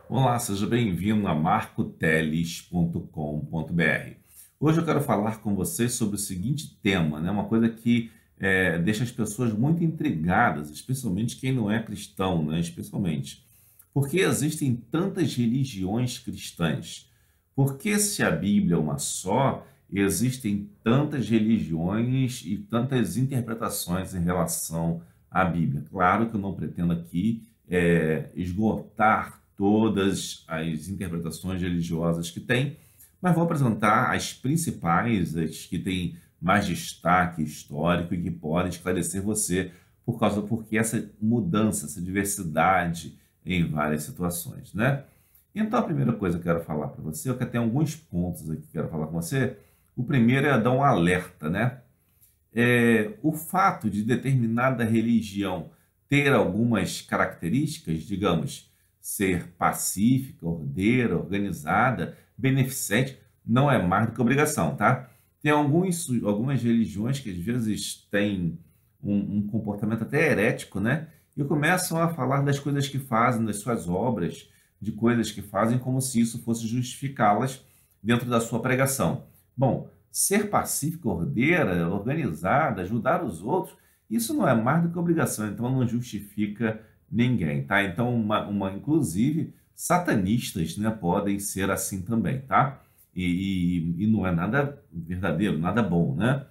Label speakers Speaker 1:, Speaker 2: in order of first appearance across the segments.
Speaker 1: Olá, seja bem-vindo a marcoteles.com.br. Hoje eu quero falar com vocês sobre o seguinte tema, né? Uma coisa que deixa as pessoas muito intrigadas, especialmente quem não é cristão, né? Especialmente. Por que existem tantas religiões cristãs? Por que, se a Bíblia é uma só, existem tantas religiões e tantas interpretações em relação à Bíblia? Claro que eu não pretendo aqui esgotar todas as interpretações religiosas que tem, mas vou apresentar as principais, as que têm mais destaque histórico e que podem esclarecer você porque essa mudança, essa diversidade em várias situações, né? Então, a primeira coisa que eu quero falar para você, eu tenho alguns pontos aqui que quero falar com você. O primeiro é dar um alerta, né? O fato de determinada religião ter algumas características, digamos, ser pacífica, ordeira, organizada, beneficente, não é mais do que obrigação, tá? Tem algumas religiões que às vezes têm um comportamento até herético, né? E começam a falar das coisas que fazem, das suas obras, de coisas que fazem, como se isso fosse justificá-las dentro da sua pregação. Bom, ser pacífica, ordeira, organizada, ajudar os outros, isso não é mais do que obrigação, então não justifica ninguém, tá? Então, inclusive, satanistas, né, podem ser assim também, tá? E não é nada verdadeiro, nada bom, né?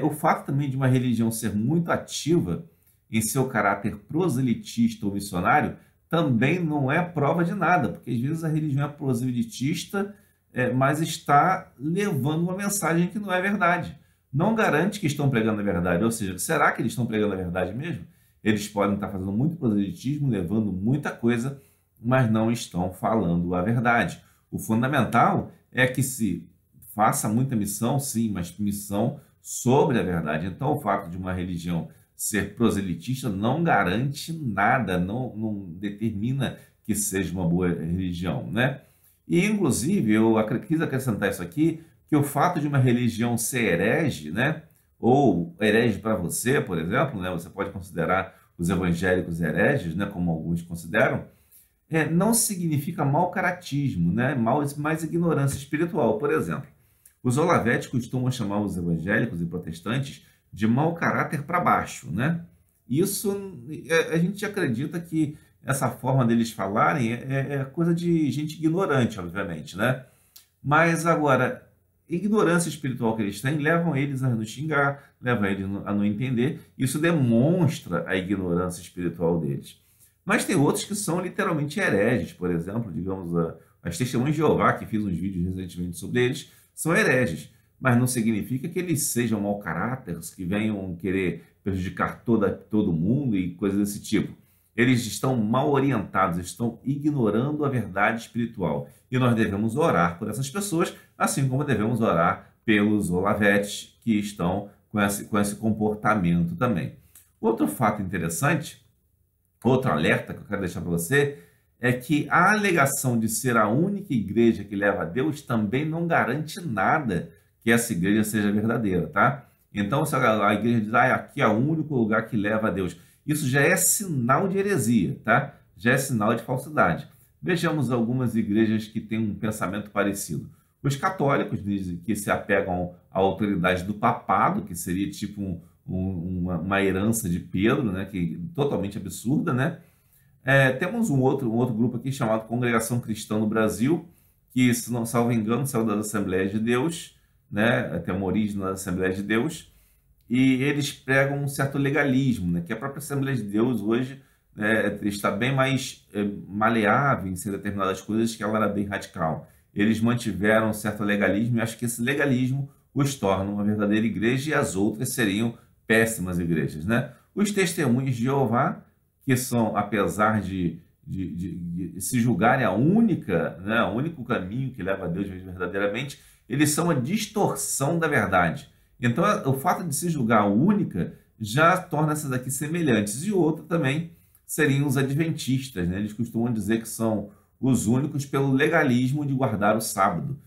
Speaker 1: O fato também de uma religião ser muito ativa em seu caráter proselitista ou missionário também não é prova de nada, porque às vezes a religião é proselitista, mas está levando uma mensagem que não é verdade. Não garante que estão pregando a verdade, ou seja, será que eles estão pregando a verdade mesmo? Eles podem estar fazendo muito proselitismo, levando muita coisa, mas não estão falando a verdade. O fundamental é que se faça muita missão, sim, mas missão sobre a verdade. Então, o fato de uma religião ser proselitista não garante nada, não determina que seja uma boa religião, né? E, inclusive, quis acrescentar isso aqui, que o fato de uma religião ser herege, né? Ou herege para você, por exemplo, né? Você pode considerar os evangélicos hereges, né? Como alguns consideram, não significa mau caratismo, né? Mais ignorância espiritual. Por exemplo, os Olavetes costumam chamar os evangélicos e protestantes de mau caráter para baixo, né? Isso, a gente acredita que essa forma deles falarem é coisa de gente ignorante, obviamente, né? Mas agora, a ignorância espiritual que eles têm levam eles a nos xingar, levam eles a não entender. Isso demonstra a ignorância espiritual deles. Mas tem outros que são literalmente hereges, por exemplo, digamos, as Testemunhas de Jeová, que fiz uns vídeos recentemente sobre eles, são hereges. Mas não significa que eles sejam mau caráter, que venham querer prejudicar todo mundo e coisas desse tipo. Eles estão mal orientados, estão ignorando a verdade espiritual. E nós devemos orar por essas pessoas, assim como devemos orar pelos Olavetes que estão com esse comportamento também. Outro fato interessante, outro alerta que eu quero deixar para você, é que a alegação de ser a única igreja que leva a Deus também não garante nada que essa igreja seja verdadeira, tá? Então, se a igreja diz, aqui é o único lugar que leva a Deus, isso já é sinal de heresia, tá? Já é sinal de falsidade. Vejamos algumas igrejas que têm um pensamento parecido. Os católicos dizem que se apegam à autoridade do papado, que seria tipo uma herança de Pedro, né? Que totalmente absurda, né? Temos um outro grupo aqui chamado Congregação Cristã no Brasil, que, se não salvo engano, saiu das Assembleias de Deus, né? Tem uma origem nas Assembleias de Deus, e eles pregam um certo legalismo, né? Que a própria Assembleia de Deus hoje está bem mais maleável em ser determinadas coisas, que ela era bem radical. Eles mantiveram um certo legalismo e acho que esse legalismo os torna uma verdadeira igreja e as outras seriam péssimas igrejas, né? Os testemunhos de Jeová, que são, apesar de se julgarem a única, né, o único caminho que leva a Deus verdadeiramente, eles são a distorção da verdade. Então, o fato de se julgar única já torna essas aqui semelhantes. E outra também seriam os adventistas, né? Eles costumam dizer que são os únicos pelo legalismo de guardar o sábado,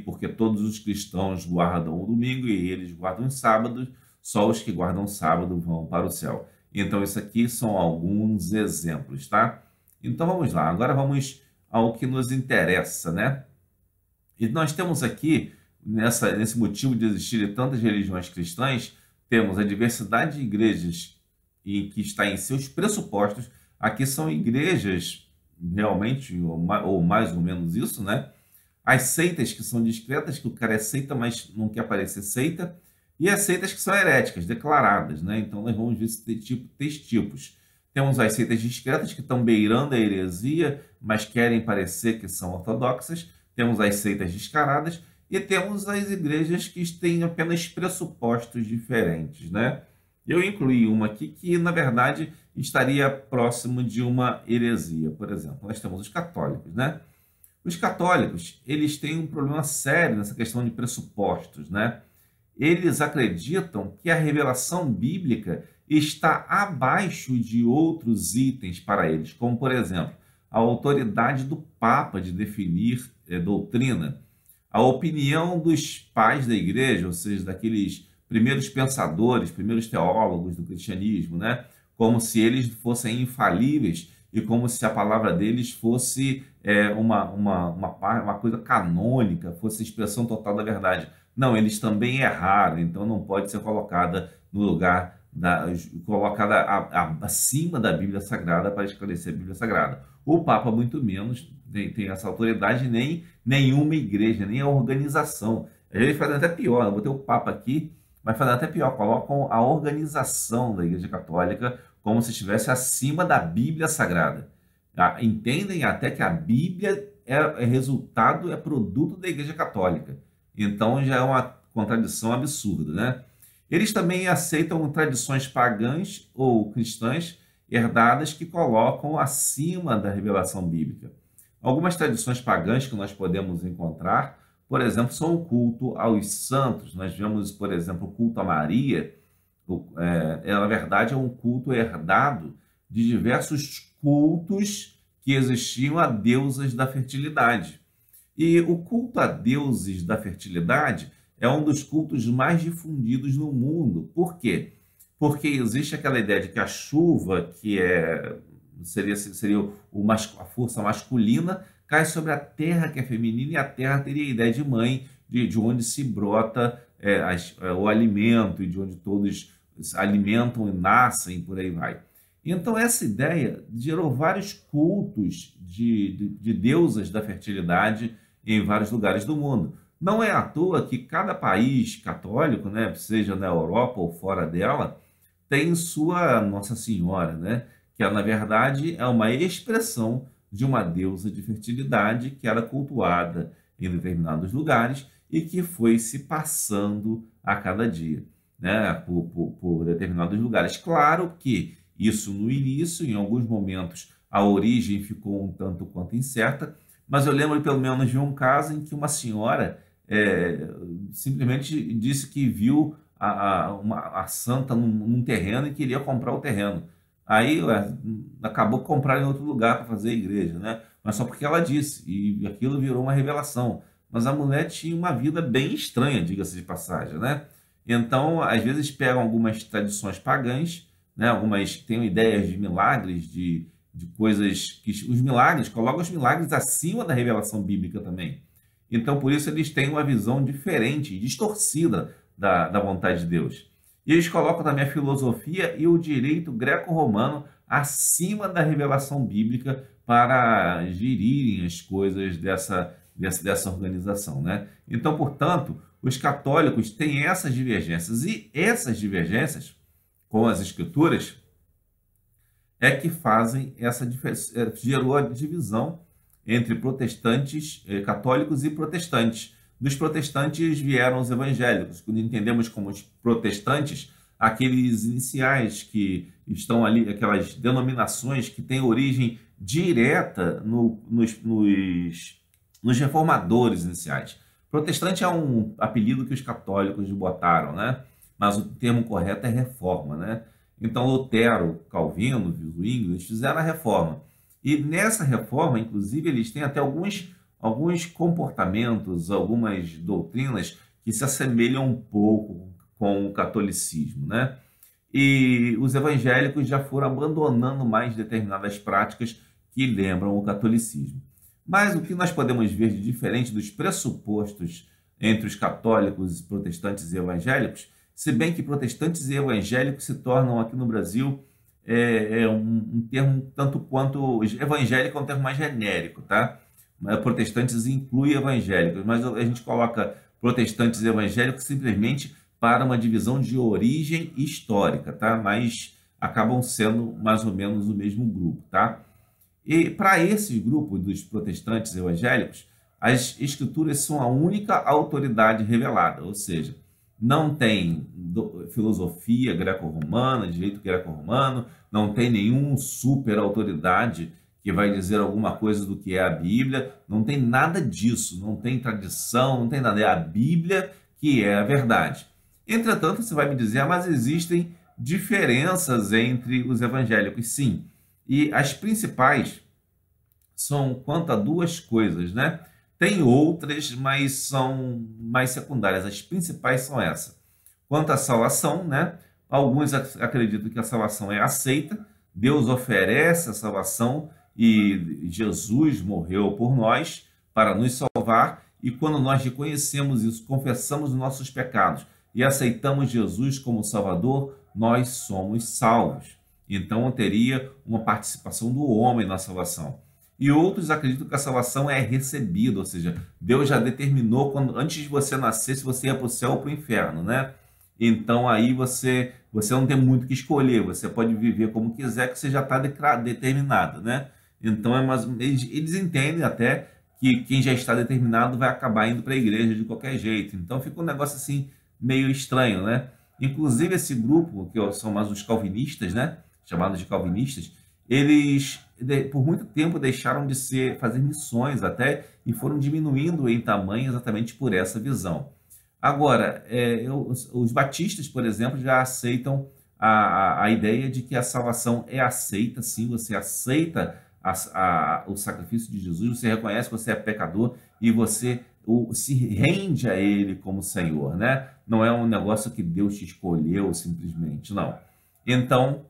Speaker 1: porque todos os cristãos guardam o domingo e eles guardam os sábados, só os que guardam o sábado vão para o céu. Então, isso aqui são alguns exemplos, tá? Então, vamos lá. Agora vamos ao que nos interessa, né? E nós temos aqui, nesse motivo de existirem tantas religiões cristãs, temos a diversidade de igrejas que está em seus pressupostos. Aqui são igrejas realmente, ou mais ou menos isso, né? As seitas que são discretas, que o cara é seita, mas não quer parecer seita, e as seitas que são heréticas, declaradas, né? Então nós vamos ver três tipos. Temos as seitas discretas, que estão beirando a heresia, mas querem parecer que são ortodoxas. Temos as seitas descaradas e temos as igrejas que têm apenas pressupostos diferentes, né? Eu incluí uma aqui que, na verdade, estaria próximo de uma heresia. Por exemplo, nós temos os católicos, né? Os católicos, eles têm um problema sério nessa questão de pressupostos, né? Eles acreditam que a revelação bíblica está abaixo de outros itens para eles, como, por exemplo, a autoridade do Papa de definir doutrina, a opinião dos pais da igreja, ou seja, daqueles primeiros pensadores, primeiros teólogos do cristianismo, né? Como se eles fossem infalíveis e como se a palavra deles fosse uma coisa canônica, fosse a expressão total da verdade. Não, eles também erraram, então não pode ser colocada no lugar, colocada acima da Bíblia Sagrada para esclarecer a Bíblia Sagrada. O Papa, muito menos, tem essa autoridade, nem nenhuma igreja, nem a organização. Eles fazem até pior, eu botei o Papa aqui, mas fazem até pior, colocam a organização da Igreja Católica como se estivesse acima da Bíblia Sagrada. Entendem até que a Bíblia é resultado, é produto da Igreja Católica. Então já é uma contradição absurda, né? Eles também aceitam tradições pagãs ou cristãs herdadas que colocam acima da revelação bíblica. Algumas tradições pagãs que nós podemos encontrar, por exemplo, são o culto aos santos. Nós vemos, por exemplo, o culto a Maria. Na verdade, é um culto herdado de diversos cultos que existiam a deusas da fertilidade. E o culto a deuses da fertilidade é um dos cultos mais difundidos no mundo. Por quê? Porque existe aquela ideia de que a chuva, que seria a força masculina, cai sobre a terra, que é feminina, e a terra teria a ideia de mãe, de onde se brota o alimento, e de onde todos se alimentam e nascem, por aí vai. Então, essa ideia gerou vários cultos de deusas da fertilidade em vários lugares do mundo. Não é à toa que cada país católico, né, seja na Europa ou fora dela, tem sua Nossa Senhora, né, que na verdade é uma expressão de uma deusa de fertilidade que era cultuada em determinados lugares e que foi se passando a cada dia, né, por determinados lugares. Claro que isso no início, em alguns momentos, a origem ficou um tanto quanto incerta, mas eu lembro pelo menos de um caso em que uma senhora simplesmente disse que viu a santa num terreno e queria comprar o terreno. Aí acabou comprando em outro lugar para fazer a igreja, né? Mas só porque ela disse, e aquilo virou uma revelação. Mas a mulher tinha uma vida bem estranha, diga-se de passagem, né? Então, às vezes pegam algumas tradições pagãs, né? Algumas têm ideias de milagres, de coisas que os milagres, colocam os milagres acima da revelação bíblica também. Então, por isso, eles têm uma visão diferente, distorcida da vontade de Deus. E eles colocam também a filosofia e o direito greco-romano acima da revelação bíblica para gerirem as coisas dessa organização, né? Então, portanto, os católicos têm essas divergências. E essas divergências com as escrituras é que fazem gerou a divisão entre protestantes, católicos e protestantes. Dos protestantes vieram os evangélicos, quando entendemos como os protestantes, aqueles iniciais que estão ali, aquelas denominações que têm origem direta nos reformadores iniciais. Protestante é um apelido que os católicos botaram, né? Mas o termo correto é reforma, né? Então, Lutero, Calvino, Zwingli, eles fizeram a reforma. E nessa reforma, inclusive, eles têm até alguns comportamentos, algumas doutrinas que se assemelham um pouco com o catolicismo, né? E os evangélicos já foram abandonando mais determinadas práticas que lembram o catolicismo. Mas o que nós podemos ver de diferente dos pressupostos entre os católicos, protestantes e evangélicos, se bem que protestantes e evangélicos se tornam aqui no Brasil um termo tanto quanto evangélico é um termo mais genérico, tá? Protestantes inclui evangélicos, mas a gente coloca protestantes e evangélicos simplesmente para uma divisão de origem histórica, tá? Mas acabam sendo mais ou menos o mesmo grupo, tá? E para esse grupo dos protestantes evangélicos, as escrituras são a única autoridade revelada, ou seja, não tem filosofia greco-romana, direito greco-romano, não tem nenhum super autoridade que vai dizer alguma coisa do que é a Bíblia, não tem nada disso, não tem tradição, não tem nada, é a Bíblia que é a verdade. Entretanto, você vai me dizer, mas existem diferenças entre os evangélicos, sim. E as principais são quanto a duas coisas, né? Tem outras, mas são mais secundárias. As principais são essas. Quanto à salvação, né? Alguns acreditam que a salvação é aceita, Deus oferece a salvação e Jesus morreu por nós para nos salvar. E quando nós reconhecemos isso, confessamos os nossos pecados e aceitamos Jesus como Salvador, nós somos salvos. Então teria uma participação do homem na salvação. E outros acreditam que a salvação é recebida, ou seja, Deus já determinou antes de você nascer se você ia para o céu ou para o inferno, né? Então aí você não tem muito o que escolher, você pode viver como quiser, que você já está determinado, né? Então eles entendem até que quem já está determinado vai acabar indo para a igreja de qualquer jeito. Então fica um negócio assim meio estranho, né? Inclusive esse grupo, que são mais os calvinistas, né? Chamados de calvinistas, eles por muito tempo deixaram de fazer missões até e foram diminuindo em tamanho exatamente por essa visão. Agora, os batistas, por exemplo, já aceitam a ideia de que a salvação é aceita, sim, você aceita o sacrifício de Jesus, você reconhece que você é pecador e você se rende a Ele como Senhor, né? Não é um negócio que Deus te escolheu simplesmente, não. Então,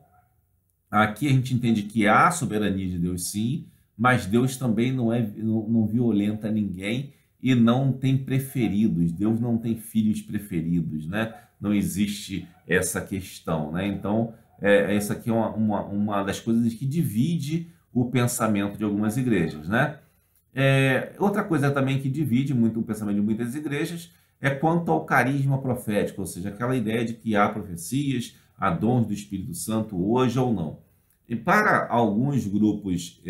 Speaker 1: aqui a gente entende que há soberania de Deus, sim, mas Deus também não violenta ninguém e não tem preferidos. Deus não tem filhos preferidos, né? Não existe essa questão, né? Então, essa aqui é uma das coisas que divide o pensamento de algumas igrejas, né? Outra coisa também que divide muito o pensamento de muitas igrejas é quanto ao carisma profético, ou seja, aquela ideia de que há profecias, há dons do Espírito Santo hoje ou não. E para alguns grupos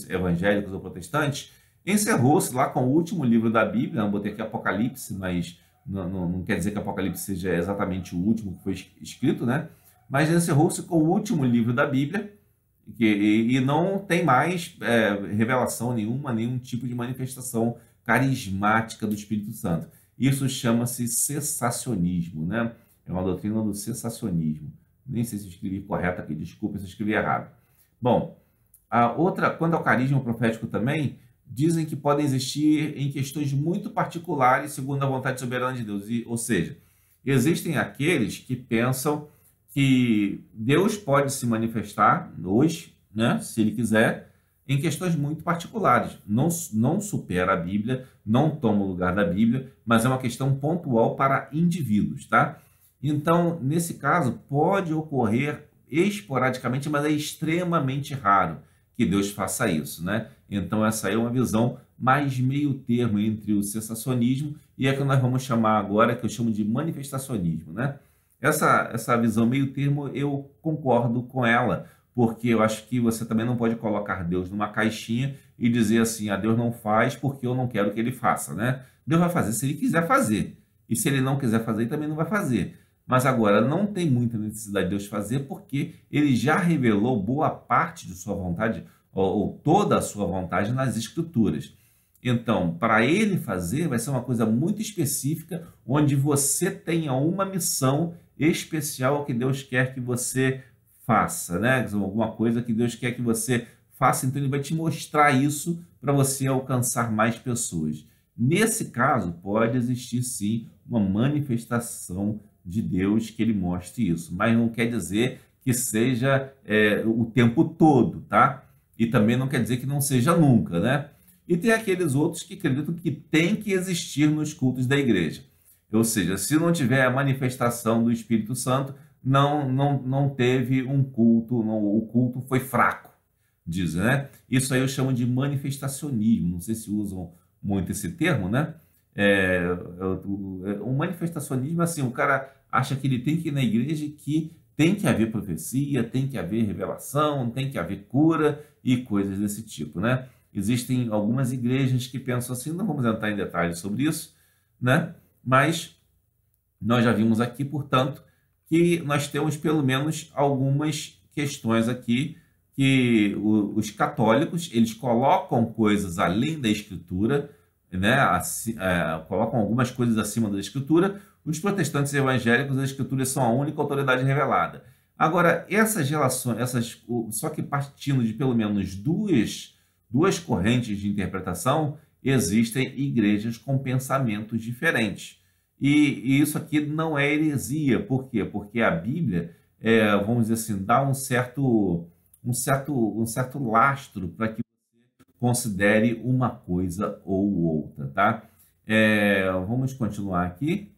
Speaker 1: evangélicos ou protestantes, encerrou-se lá com o último livro da Bíblia, não botei aqui Apocalipse, mas não quer dizer que Apocalipse seja exatamente o último que foi escrito, né? Mas encerrou-se com o último livro da Bíblia, e não tem mais revelação nenhuma, nenhum tipo de manifestação carismática do Espírito Santo. Isso chama-se cessacionismo, né? É uma doutrina do cessacionismo. Nem sei se eu escrevi correto aqui, desculpa se eu escrevi errado. Bom, quanto ao carisma profético também, dizem que podem existir em questões muito particulares, segundo a vontade soberana de Deus. Ou seja, existem aqueles que pensam que Deus pode se manifestar hoje, né, se Ele quiser, em questões muito particulares. Não supera a Bíblia, não toma o lugar da Bíblia, mas é uma questão pontual para indivíduos, tá? Então, nesse caso, pode ocorrer esporadicamente, mas é extremamente raro que Deus faça isso, né? Então, essa aí é uma visão mais meio termo entre o cessacionismo e a que nós vamos chamar agora, que eu chamo de manifestacionismo, né? Essa visão meio termo, eu concordo com ela, porque eu acho que você também não pode colocar Deus numa caixinha e dizer assim, Deus não faz porque eu não quero que Ele faça, né? Deus vai fazer se Ele quiser fazer, e se Ele não quiser fazer, Ele também não vai fazer. Mas agora, não tem muita necessidade de Deus fazer, porque Ele já revelou boa parte de sua vontade, ou toda a sua vontade nas Escrituras. Então, para Ele fazer, vai ser uma coisa muito específica, onde você tenha uma missão especial que Deus quer que você faça, né? Alguma coisa que Deus quer que você faça, então Ele vai te mostrar isso para você alcançar mais pessoas. Nesse caso, pode existir sim uma manifestação de Deus que Ele mostre isso, mas não quer dizer que seja o tempo todo, tá? E também não quer dizer que não seja nunca, né? E tem aqueles outros que acreditam que tem que existir nos cultos da igreja. Ou seja, se não tiver a manifestação do Espírito Santo, não teve um culto, o culto foi fraco, dizem, né? Isso aí eu chamo de manifestacionismo. Não sei se usam muito esse termo, né? O manifestacionismo, assim, o cara acha que ele tem que ir na igreja e que tem que haver profecia, tem que haver revelação, tem que haver cura e coisas desse tipo, né? Existem algumas igrejas que pensam assim, não vamos entrar em detalhes sobre isso, né? Mas nós já vimos aqui, portanto, que nós temos pelo menos algumas questões aqui que os católicos, eles colocam coisas além da Escritura, né? Colocam algumas coisas acima da Escritura. Os protestantes evangélicos, as Escrituras são a única autoridade revelada. Agora, essas relações, só que partindo de pelo menos duas correntes de interpretação, existem igrejas com pensamentos diferentes. E isso aqui não é heresia. Por quê? Porque a Bíblia, vamos dizer assim, dá um certo lastro para que você considere uma coisa ou outra, tá? Vamos continuar aqui,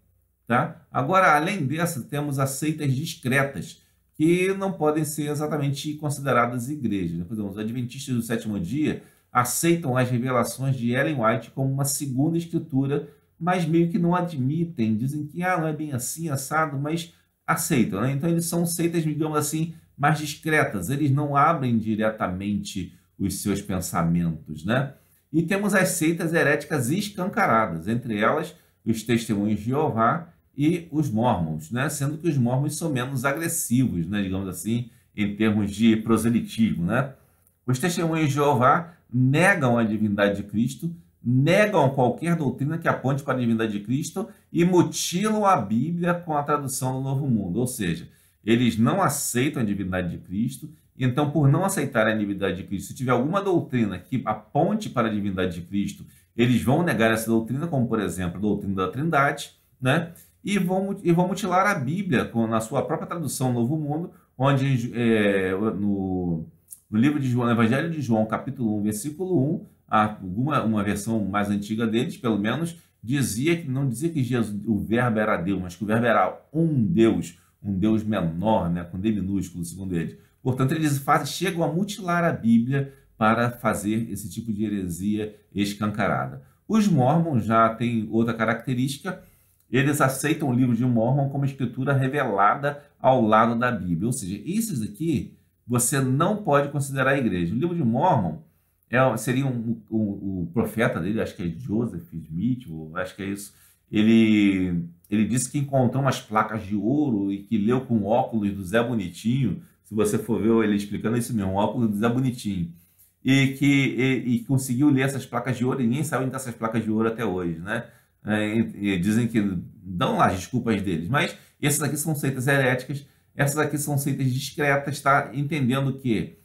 Speaker 1: tá? Agora, além dessa, temos as seitas discretas, que não podem ser exatamente consideradas igrejas. Por exemplo, os adventistas do sétimo dia aceitam as revelações de Ellen White como uma segunda escritura, mas meio que não admitem, dizem que não é bem assim, assado, mas aceitam, né? Então eles são seitas, digamos assim, mais discretas, eles não abrem diretamente os seus pensamentos, né? E temos as seitas heréticas escancaradas, entre elas os Testemunhos de Jeová e os Mormons, né? Sendo que os Mormons são menos agressivos, né? Digamos assim, em termos de proselitismo, né? Os Testemunhos de Jeová negam a divindade de Cristo, negam qualquer doutrina que aponte para a divindade de Cristo e mutilam a Bíblia com a tradução do Novo Mundo. Ou seja, eles não aceitam a divindade de Cristo, então, por não aceitarem a divindade de Cristo, se tiver alguma doutrina que aponte para a divindade de Cristo, eles vão negar essa doutrina, como, por exemplo, a doutrina da Trindade, né? E vão mutilar a Bíblia na sua própria tradução Novo Mundo, onde no livro de João, no Evangelho de João, capítulo 1, versículo 1, uma versão mais antiga deles, pelo menos, não dizia que Jesus, o verbo era Deus, mas que o verbo era um Deus menor, né, com D minúsculo, segundo eles. Portanto, eles chegam a mutilar a Bíblia para fazer esse tipo de heresia escancarada. Os Mormons já têm outra característica, eles aceitam o livro de Mormon como escritura revelada ao lado da Bíblia. Ou seja, esses aqui você não pode considerar a igreja. O livro de Mormon seria o profeta dele, acho que é Joseph Smith, ou acho que é isso. Ele disse que encontrou umas placas de ouro e que leu com óculos do Zé Bonitinho. Se você for ver ele explicando isso mesmo, um óculos do Zé Bonitinho. E conseguiu ler essas placas de ouro, e ninguém sabe onde estão essas placas de ouro até hoje, né? E dizem que dão lá as desculpas deles, mas essas aqui são seitas heréticas, essas aqui são seitas discretas, tá? Entendendo que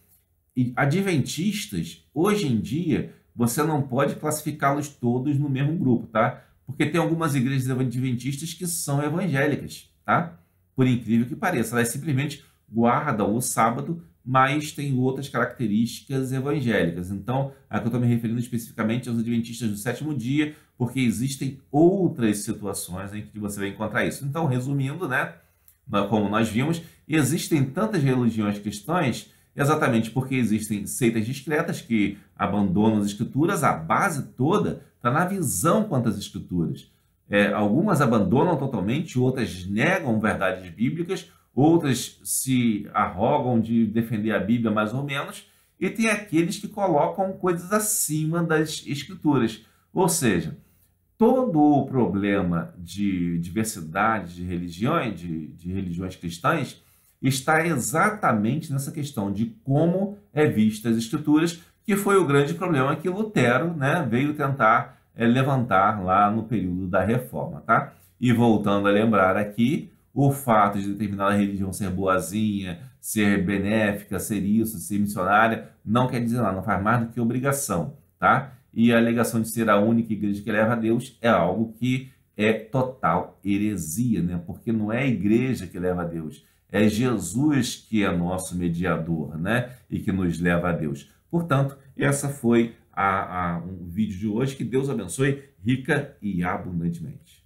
Speaker 1: adventistas, hoje em dia, você não pode classificá-los todos no mesmo grupo, tá? Porque tem algumas igrejas adventistas que são evangélicas, tá? Por incrível que pareça, elas simplesmente guardam o sábado, mas tem outras características evangélicas. Então, aqui eu estou me referindo especificamente aos adventistas do sétimo dia, porque existem outras situações em que você vai encontrar isso. Então, resumindo, né, como nós vimos, existem tantas religiões cristãs exatamente porque existem seitas discretas que abandonam as escrituras, a base toda está na visão quanto às escrituras. Algumas abandonam totalmente, outras negam verdades bíblicas, outras se arrogam de defender a Bíblia mais ou menos, e tem aqueles que colocam coisas acima das escrituras. Ou seja, todo o problema de diversidade de religiões, de religiões cristãs, está exatamente nessa questão de como é vista as escrituras, que foi o grande problema que Lutero, né, veio tentar levantar lá no período da Reforma, tá? E voltando a lembrar aqui, o fato de determinada religião ser boazinha, ser benéfica, ser isso, ser missionária, não quer dizer nada, não faz mais do que obrigação, tá? E a alegação de ser a única igreja que leva a Deus é algo que é total heresia, né? Porque não é a igreja que leva a Deus, é Jesus que é nosso mediador, né? E que nos leva a Deus. Portanto, essa foi o vídeo de hoje. Que Deus abençoe rica e abundantemente.